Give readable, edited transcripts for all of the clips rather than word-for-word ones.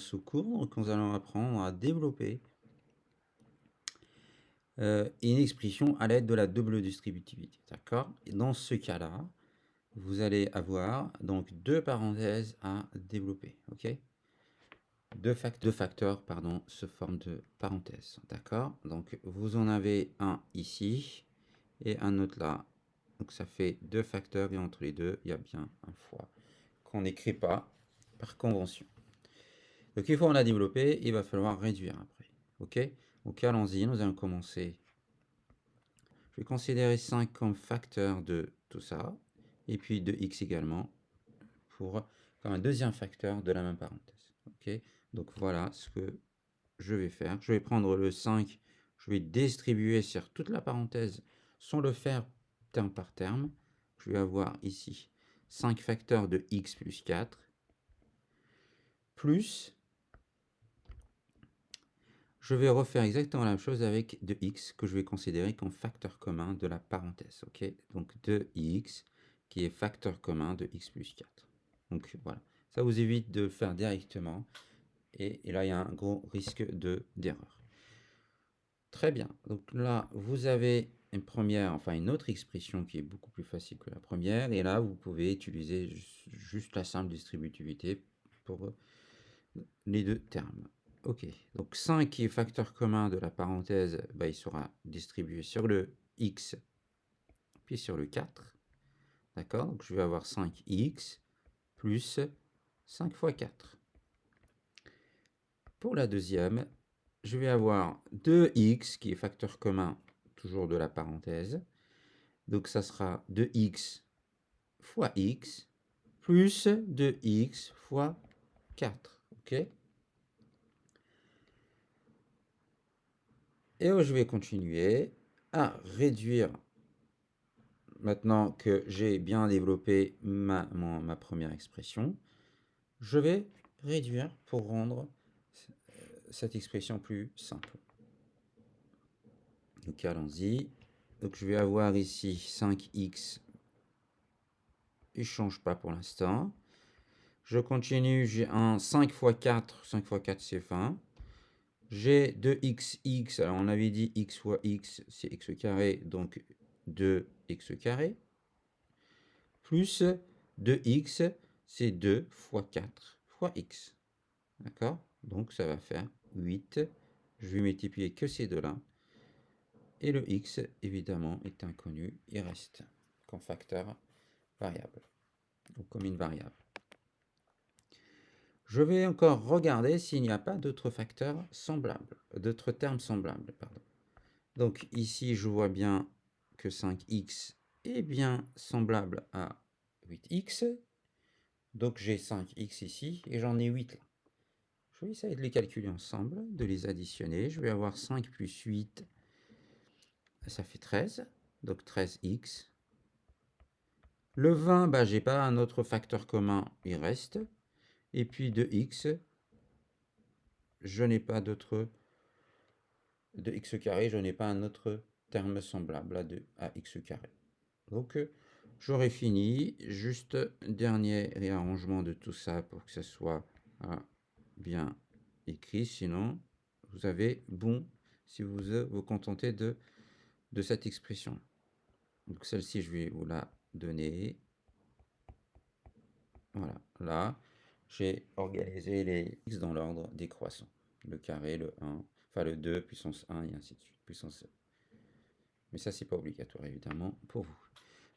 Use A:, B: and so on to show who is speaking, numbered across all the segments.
A: ce cours, donc nous allons apprendre à développer une expression à l'aide de la double distributivité. D'accord? Et dans ce cas-là, vous allez avoir donc deux parenthèses à développer. Ok? Deux facteurs pardon, se forment de parenthèses. D'accord? Donc vous en avez un ici et un autre là. Donc ça fait deux facteurs et entre les deux, il y a bien un fois qu'on n'écrit pas par convention. Donc une fois on a développé, il va falloir réduire après. Ok? Donc allons-y, nous allons commencer. Je vais considérer 5 comme facteur de tout ça, et puis de x également, comme un deuxième facteur de la même parenthèse. Ok? Donc voilà ce que je vais faire. Je vais prendre le 5, je vais distribuer sur toute la parenthèse sans le faire terme par terme. Je vais avoir ici 5 facteurs de x plus 4, plus, je vais refaire exactement la même chose avec 2x que je vais considérer comme facteur commun de la parenthèse. Ok? Donc 2x qui est facteur commun de x plus 4. Donc voilà, ça vous évite de le faire directement. Et là, il y a un gros risque d'erreur. Très bien. Donc là, vous avez une autre expression qui est beaucoup plus facile que la première. Et là, vous pouvez utiliser juste la simple distributivité pour les deux termes. Ok. Donc 5 qui est facteur commun de la parenthèse, il sera distribué sur le x, puis sur le 4. D'accord? Donc je vais avoir 5x plus 5 fois 4. Pour la deuxième, je vais avoir 2x qui est facteur commun toujours de la parenthèse. Donc ça sera 2x fois x plus 2x fois 4. Ok? Et je vais continuer à réduire. Maintenant que j'ai bien développé ma première expression, je vais réduire pour rendre cette expression plus simple. Donc allons-y. Donc je vais avoir ici 5x. Il ne change pas pour l'instant. Je continue, j'ai un 5 fois 4. 5 fois 4 c'est 20. J'ai 2xx. Alors on avait dit x fois x c'est x carré. Donc 2x carré. Plus 2x c'est 2 fois 4 fois x. D'accord? Donc ça va faire 8. Je vais multiplier que ces deux-là. Et le x, évidemment, est inconnu. Il reste comme facteur variable. Ou comme une variable. Je vais encore regarder s'il n'y a pas d'autres facteurs semblables. D'autres termes semblables, pardon. Donc ici, je vois bien que 5x est bien semblable à 8x. Donc j'ai 5x ici et j'en ai 8 là. Je vais essayer de les calculer ensemble, de les additionner. Je vais avoir 5 plus 8, ça fait 13. Donc 13x. Le 20, j'ai pas un autre facteur commun, il reste. Et puis de x, je n'ai pas d'autre. De x carré, je n'ai pas un autre terme semblable à x carré. Donc j'aurai fini. Juste dernier réarrangement de tout ça pour que ça soit bien écrit. Sinon, vous avez bon si vous vous contentez de cette expression. Donc celle-ci, je vais vous la donner. Voilà, là, j'ai organisé les x dans l'ordre décroissant. Le carré, le 1, enfin le 2, puissance 1 et ainsi de suite, puissance 2. Mais ça, c'est pas obligatoire, évidemment, pour vous.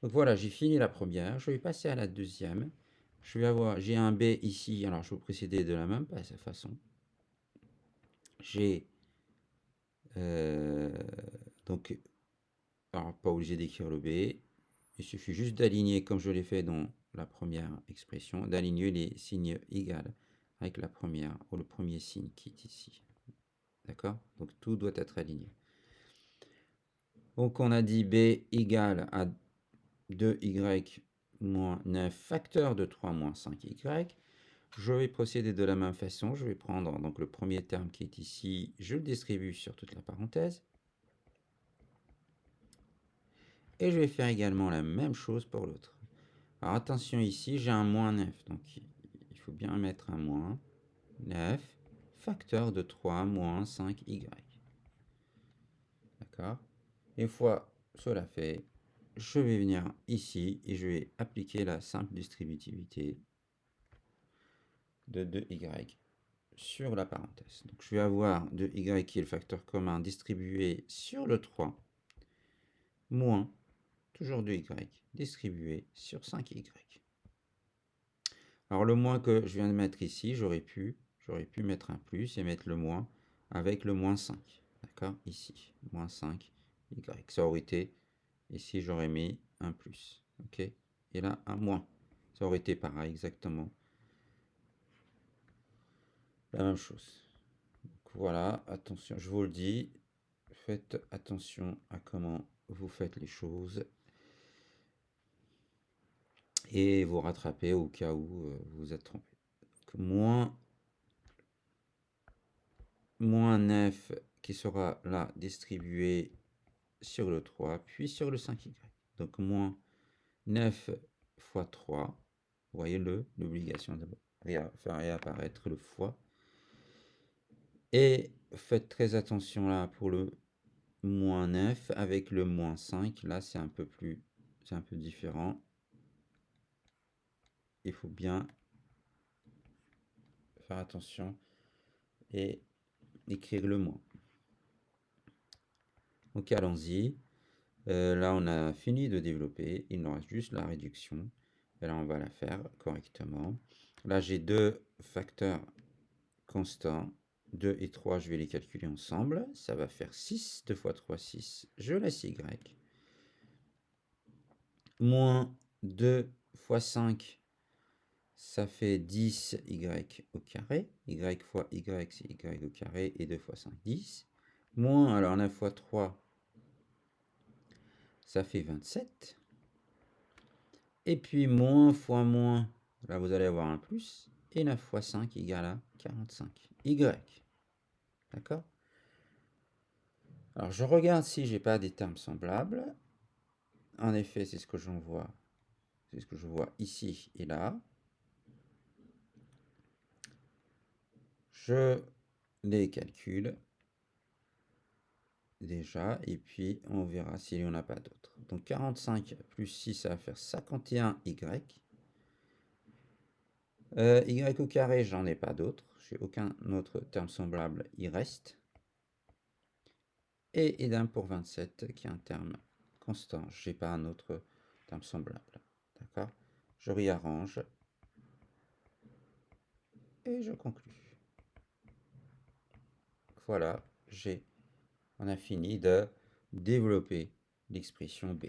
A: Donc voilà, j'ai fini la première. Je vais passer à la deuxième. J'ai un b ici. Alors, je vais procéder de la même façon. J'ai donc, alors pas obligé d'écrire le b. Il suffit juste d'aligner, comme je l'ai fait dans la première expression, d'aligner les signes égaux avec la première ou le premier signe qui est ici. D'accord? Donc tout doit être aligné. Donc on a dit b égale à 2y moins 9 facteur de 3 moins 5y. Je vais procéder de la même façon. Je vais prendre donc le premier terme qui est ici, je le distribue sur toute la parenthèse. Et je vais faire également la même chose pour l'autre. Alors attention ici, j'ai un moins 9, donc il faut bien mettre un moins. 9 facteur de 3 moins 5y. D'accord? Une fois cela fait, je vais venir ici et je vais appliquer la simple distributivité de 2y sur la parenthèse. Donc je vais avoir 2y qui est le facteur commun distribué sur le 3 moins toujours 2y distribué sur 5y. Alors le moins que je viens de mettre ici, j'aurais pu mettre un plus et mettre le moins avec le moins 5. D'accord? Ici, moins 5y. Ça aurait été, ici j'aurais mis un plus. Ok? Et là, un moins. Ça aurait été pareil, exactement. La même chose. Donc, voilà, attention, je vous le dis, faites attention à comment vous faites les choses et vous rattrapez au cas où vous êtes trompé. Donc, moins 9 qui sera là distribué sur le 3, puis sur le 5y. Donc moins 9 fois 3, voyez-le, l'obligation de faire réapparaître le fois. Et faites très attention là pour le moins 9 avec le moins 5, là c'est un peu différent. Il faut bien faire attention et écrire le moins. Donc allons-y. Là on a fini de développer, il nous reste juste la réduction. Et là on va la faire correctement. Là j'ai deux facteurs constants, 2 et 3, je vais les calculer ensemble. Ça va faire 6, 2 fois 3, 6. Je laisse y. Moins 2 fois 5, ça fait 10y au carré. Y fois y, c'est y au carré. Et 2 fois 5, 10. Moins, alors 9 fois 3, ça fait 27. Et puis moins fois moins, là vous allez avoir un plus. Et 9 fois 5 égale à 45. Y. D'accord? Alors je regarde si j'ai pas des termes semblables. En effet, c'est ce que j'en vois. C'est ce que je vois ici et là. Je les calcule déjà et puis on verra s'il n'y en a pas d'autres. Donc 45 plus 6, ça va faire 51y. Y au carré, j'en ai pas d'autres. J'ai aucun autre terme semblable, il reste. Et idem pour 27 qui est un terme constant. Je n'ai pas un autre terme semblable. D'accord? Je réarrange et je conclue. Voilà, on a fini de développer l'expression B.